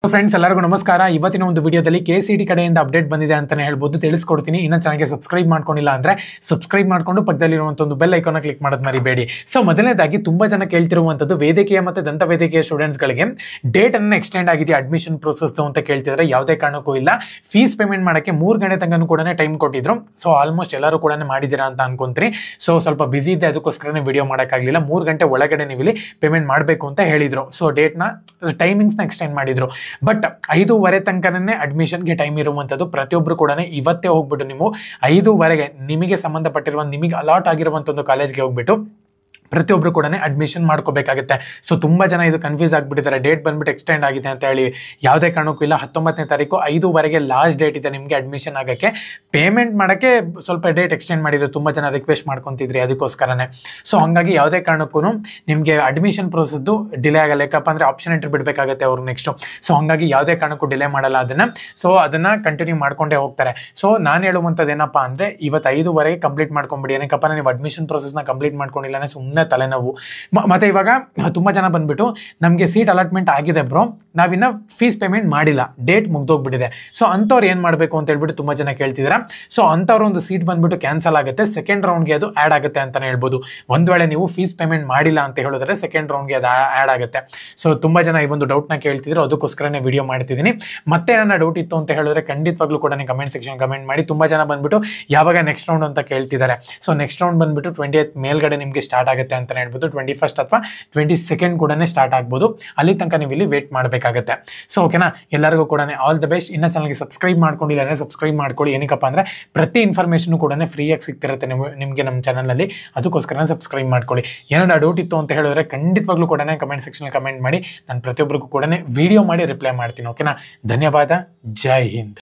Friends ಎಲ್ಲರಿಗೂ ನಮಸ್ಕಾರ. ಇವತ್ತಿನ ಒಂದು ವಿಡಿಯೋದಲ್ಲಿ KCET ಕಡೆಯಿಂದ ಅಪ್ಡೇಟ್ ಬಂದಿದೆ ಅಂತಾನೆ ಹೇಳ್ಬೋದು, ತಿಳಿಸ್ಕೊಡ್ತೀನಿ. ಇನ್ನು ಚಾನಲ್ಗೆ ಸಬ್ಸ್ಕ್ರೈಬ್ ಮಾಡ್ಕೊಂಡಿಲ್ಲ ಅಂದ್ರೆ ಸಬ್ಸ್ಕ್ರೈಬ್ ಮಾಡ್ಕೊಂಡು ಪಕ್ಕದಲ್ಲಿರುವಂಥ ಒಂದು ಬೆಲ್ ಐಕಾನ್ ಕ್ಲಿಕ್ ಮಾಡೋದು ಮರಿಬೇಡಿ. ಸೊ ಮೊದಲನೇದಾಗಿ ತುಂಬಾ ಜನ ಕೇಳ್ತಿರುವಂಥದ್ದು ವೇದಿಕೆಯ ಮತ್ತು ದಂತ ವೇದಿಕೆಯ ಸ್ಟೂಡೆಂಟ್ಸ್ಗಳಿಗೆ ಡೇಟ್ ಅನ್ನು ಎಕ್ಸ್ಟೆಂಡ್ ಆಗಿದೆ ಅಡ್ಮಿಷನ್ ಪ್ರೋಸೆಸ್ ಅಂತ ಕೇಳ್ತಿದ್ರೆ ಯಾವುದೇ ಕಾರಣಕ್ಕೂ ಇಲ್ಲ. ಫೀಸ್ ಪೇಮೆಂಟ್ ಮಾಡೋಕ್ಕೆ 3 ಗಂಟೆ ತನಕ ಕೂಡ ಟೈಮ್ ಕೊಟ್ಟಿದ್ರು. ಸೊ ಆಲ್ಮೋಸ್ಟ್ ಎಲ್ಲರೂ ಕೂಡ ಮಾಡಿದ್ದೀರಾ ಅಂತ ಅನ್ಕೊಂತೀರಿ. ಸೊ ಸ್ವಲ್ಪ ಬಿಸಿ ಇದೆ, ಅದಕ್ಕೋಸ್ಕರನೇ ವಿಡಿಯೋ ಮಾಡೋಕ್ಕಾಗಲಿಲ್ಲ. 3 ಗಂಟೆ ಒಳಗಡೆ ನೀವು ಇಲ್ಲಿ ಪೇಮೆಂಟ್ ಮಾಡಬೇಕು ಅಂತ ಹೇಳಿದ್ರು. ಸೊ ಡೇಟ್ನ ಟೈಮಿಂಗ್ಸ್ನ ಎಕ್ಸ್ಟೆಂಡ್ ಮಾಡಿದ್ರು. ಬಟ್ 5:15 ತನಕನೇ ಅಡ್ಮಿಷನ್ಗೆ ಟೈಮ್ ಇರುವಂಥದ್ದು. ಪ್ರತಿಯೊಬ್ಬರು ಕೂಡ ಇವತ್ತೇ ಹೋಗ್ಬಿಟ್ಟು ನೀವು 5:15ಗೆ ನಿಮಗೆ ಸಂಬಂಧಪಟ್ಟಿರುವ ನಿಮಗೆ ಅಲಾಟ್ ಆಗಿರುವಂಥ ಒಂದು ಕಾಲೇಜ್ಗೆ ಹೋಗ್ಬಿಟ್ಟು ಪ್ರತಿಯೊಬ್ಬರು ಕೂಡ ಅಡ್ಮಿಷನ್ ಮಾಡ್ಕೋಬೇಕಾಗುತ್ತೆ. ಸೊ ತುಂಬ ಜನ ಇದು ಕನ್ಫ್ಯೂಸ್ ಆಗಿಬಿಟ್ಟಿದ್ದಾರೆ, ಡೇಟ್ ಬಂದ್ಬಿಟ್ಟು ಎಕ್ಸ್ಟೆಂಡ್ ಆಗಿದೆ ಅಂತ ಹೇಳಿ. ಯಾವುದೇ ಕಾರಣಕ್ಕೂ ಇಲ್ಲ. 19ನೇ ತಾರೀಕು 5:15ಗೆ ಲಾಸ್ಟ್ ಡೇಟ್ ಇದೆ ನಿಮಗೆ ಅಡ್ಮಿಷನ್ ಆಗೋಕ್ಕೆ. ಪೇಮೆಂಟ್ ಮಾಡೋಕ್ಕೆ ಸ್ವಲ್ಪ ಡೇಟ್ ಎಕ್ಸ್ಟೆಂಡ್ ಮಾಡಿದ್ರು, ತುಂಬ ಜನ ರಿಕ್ವೆಸ್ಟ್ ಮಾಡ್ಕೊತಿದ್ರಿ, ಅದಕ್ಕೋಸ್ಕರನೇ. ಸೊ ಹಾಗಾಗಿ ಯಾವುದೇ ಕಾರಣಕ್ಕೂ ನಿಮಗೆ ಅಡ್ಮಿಷನ್ ಪ್ರೊಸೆಸ್ದು ಡಿಲೇ ಆಗಲ್ಲ. ಯಾಕಪ್ಪ ಅಂದರೆ ಆಪ್ಷನ್ ಎಂಟ್ರಿ ಬಿಡಬೇಕಾಗುತ್ತೆ ಅವ್ರು ನೆಕ್ಸ್ಟು. ಸೊ ಹಾಗಾಗಿ ಯಾವುದೇ ಕಾರಣಕ್ಕೂ ಡಿಲೇ ಮಾಡಲ್ಲ ಅದನ್ನು. ಸೊ ಅದನ್ನು ಕಂಟಿನ್ಯೂ ಮಾಡ್ಕೊಂಡೇ ಹೋಗ್ತಾರೆ. ಸೊ ನಾನು ಹೇಳುವಂಥದ್ದು ಏನಪ್ಪ ಅಂದರೆ ಇವತ್ತು 5:15ಗೆ ಕಂಪ್ಲೀಟ್ ಮಾಡ್ಕೊಂಬಿಡಿ. ಏನಕ್ಕಪ್ಪ ನೀವು ಅಡ್ಮಿಷನ್ ಪ್ರೊಸೆಸ್ನ ಕಂಪ್ಲೀಟ್ ಮಾಡ್ಕೊಂಡಿಲ್ಲ ಅಂದರೆ ಸುಮ್ಮನೆ ತಲೆನೋವು. ಮತ್ತೆ ಇವಾಗ ತುಂಬ ಜನ ಬಂದ್ಬಿಟ್ಟು ನಮಗೆ ಸೀಟ್ ಅಲಾಟ್ಮೆಂಟ್ ಆಗಿದೆ ಬ್ರೋ, ನಾವಿನ್ನ ಫೀಸ್ ಪೇಮೆಂಟ್ ಮಾಡಿಲ್ಲ, ಡೇಟ್ ಮುಗ್ದೋಗ್ಬಿಟ್ಟಿದೆ. ಸೊ ಅಂಥವ್ರು ಏನು ಮಾಡಬೇಕು ಅಂತ ಹೇಳ್ಬಿಟ್ಟು ತುಂಬ ಜನ ಕೇಳ್ತಿದ್ದಾರೆ. ಸೊ ಅಂಥವ್ರ ಒಂದು ಸೀಟ್ ಬಂದ್ಬಿಟ್ಟು ಕ್ಯಾನ್ಸಲ್ ಆಗುತ್ತೆ, ಸೆಕೆಂಡ್ ರೌಂಡ್ಗೆ ಅದು ಆ್ಯಡ್ ಆಗುತ್ತೆ ಅಂತಲೇ ಹೇಳ್ಬೋದು. ಒಂದು ವೇಳೆ ನೀವು ಫೀಸ್ ಪೇಮೆಂಟ್ ಮಾಡಿಲ್ಲ ಅಂತ ಹೇಳಿದ್ರೆ ಸೆಕೆಂಡ್ ರೌಂಡ್ಗೆ ಅದು ಆ್ಯಡ್ ಆಗುತ್ತೆ. ಸೊ ತುಂಬ ಜನ ಈ ಒಂದು ಡೌಟ್ನ ಕೇಳ್ತಿದ್ರು, ಅದಕ್ಕೋಸ್ಕರನೇ ವಿಡಿಯೋ ಮಾಡ್ತಿದ್ದೀನಿ. ಮತ್ತೆ ನನ್ನ ಡೌಟ್ ಇತ್ತು ಅಂತ ಹೇಳಿದ್ರೆ ಖಂಡಿತವಾಗ್ಲೂ ಕೂಡ ಕಮೆಂಟ್ ಸೆಕ್ಷನ್ ಕಮೆಂಟ್ ಮಾಡಿ. ತುಂಬ ಜನ ಬಂದ್ಬಿಟ್ಟು ಯಾವಾಗ ನೆಕ್ಸ್ಟ್ ರೌಂಡ್ ಅಂತ ಕೇಳ್ತಿದ್ದಾರೆ. ಸೊ ನೆಕ್ಸ್ಟ್ ರೌಂಡ್ ಬಂದ್ಬಿಟ್ಟು 20th ಮೇಲ್ಗಡೆ ನಿಮಗೆ ಸ್ಟಾರ್ಟ್ ಆಗುತ್ತೆ ಅಂತ ಹೇಳ್ಬೋದು. 21st ಅಥವಾ 22nd ಕೂಡ ಸ್ಟಾರ್ಟ್ ಆಗ್ಬೋದು. ಅಲ್ಲಿ ತನಕ ನೀವು ಇಲ್ಲಿ ವೇಟ್ ಮಾಡಬೇಕಾಗುತ್ತೆ. ಸೊ ಓಕೆನಾ, ಎಲ್ಲರಿಗೂ ಕೂಡ ಆಲ್ ದ ಬೆಸ್ಟ್. ಇನ್ನು ಚಾನಲ್ಗೆ ಸಬ್ಸ್ಕ್ರೈಬ್ ಮಾಡ್ಕೊಂಡಿಲ್ಲ ಅಂದರೆ ಸಬ್ಸ್ಕ್ರೈಬ್ ಮಾಡ್ಕೊಳ್ಳಿ. ಏನಕ್ಕಪ್ಪ ಅಂದರೆ ಪ್ರತಿ ಇನ್ಫಾರ್ಮೇಷನ್ ಕೂಡ ಫ್ರೀಯಾಗಿ ಸಿಗ್ತಿರುತ್ತೆ ನಿಮಗೆ ನಮ್ಮ ಚಾನಲಲ್ಲಿ, ಅದಕ್ಕೋಸ್ಕರ ಸಬ್ಸ್ಕ್ರೈಬ್ ಮಾಡ್ಕೊಳ್ಳಿ. ಏನಾದ್ರು ಡೌಟ್ ಇತ್ತು ಅಂತ ಹೇಳಿದ್ರೆ ಖಂಡಿತವಾಗ್ಲೂ ಕೂಡ ಕಮೆಂಟ್ ಸೆಕ್ಷನ್ ಕಮೆಂಟ್ ಮಾಡಿ. ನಾನು ಪ್ರತಿಯೊಬ್ಬರಿಗೂ ಕೂಡ ವಿಡಿಯೋ ಮಾಡಿ ರಿಪ್ಲೈ ಮಾಡ್ತೀನಿ. ಓಕೆನಾ, ಧನ್ಯವಾದ. ಜೈ ಹಿಂದ್.